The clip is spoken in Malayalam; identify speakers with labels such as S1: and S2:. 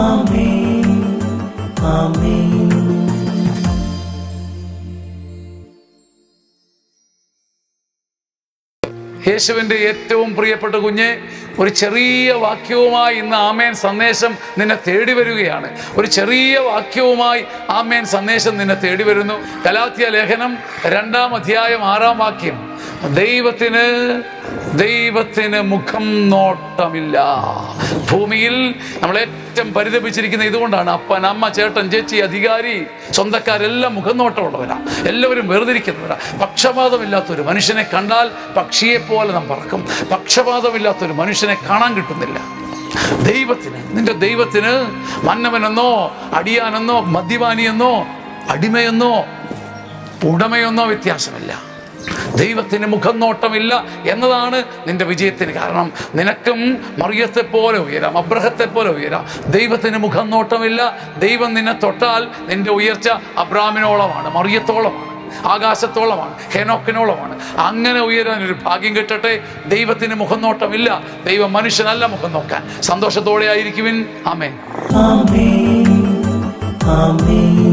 S1: ആമേൻ. ആമേൻ.
S2: യേശുവിൻ്റെ ഏറ്റവും പ്രിയപ്പെട്ട കുഞ്ഞെ, ഒരു ചെറിയ വാക്യവുമായി ഇന്ന് ആമേൻ സന്ദേശം നിന്നെ തേടി വരികയാണ്. ഒരു ചെറിയ വാക്യവുമായി ആമേൻ സന്ദേശം നിന്നെ തേടി വരുന്നു. ഗലാത്യ ലേഖനം 2-ാം അധ്യായം 6-ാം വാക്യം, ദൈവത്തിന് മുഖം നോട്ടമില്ല. ഭൂമിയിൽ നമ്മൾ ഏറ്റവും പരിതപിച്ചിരിക്കുന്ന ഇതുകൊണ്ടാണ്. അപ്പൻ, അമ്മ, ചേട്ടൻ, ചേച്ചി, അധികാരി, സ്വന്തക്കാരെല്ലാം മുഖം നോട്ടമുള്ളവരാ. എല്ലാവരും വേർതിരിക്കുന്നവരാ. പക്ഷപാതമില്ലാത്തൊരു മനുഷ്യനെ കണ്ടാൽ പക്ഷിയെപ്പോലെ നാം പറക്കും. പക്ഷപാതമില്ലാത്തൊരു മനുഷ്യനെ കാണാൻ കിട്ടുന്നില്ല. നിന്റെ ദൈവത്തിന് മന്നവനെന്നോ അടിയാനെന്നോ മദ്യപാനിയെന്നോ അടിമയെന്നോ ഉടമയെന്നോ വ്യത്യാസമില്ല. ദൈവത്തിന് മുഖം നോട്ടമില്ല എന്നതാണ് നിന്റെ വിജയത്തിന് കാരണം. നിനക്കും മറിയത്തെ പോലെ ഉയരാം, അബ്രഹത്തെ പോലെ ഉയരാം. ദൈവത്തിന് മുഖം നോട്ടമില്ല. ദൈവം നിന്നെ തൊട്ടാൽ നിന്റെ ഉയർച്ച അബ്രാമിനോളമാണ്, മറിയത്തോളമാണ്, ആകാശത്തോളമാണ്, ഹെനോക്കിനോളമാണ്. അങ്ങനെ ഉയരാൻ ഒരു ഭാഗ്യം കിട്ടട്ടെ. ദൈവത്തിന് മുഖം നോട്ടമില്ല. ദൈവം മനുഷ്യനല്ല മുഖം നോക്കാൻ. സന്തോഷത്തോടെ ആയിരിക്കുവിൻ. ആമേൻ.
S1: ആമേൻ. ആമേൻ.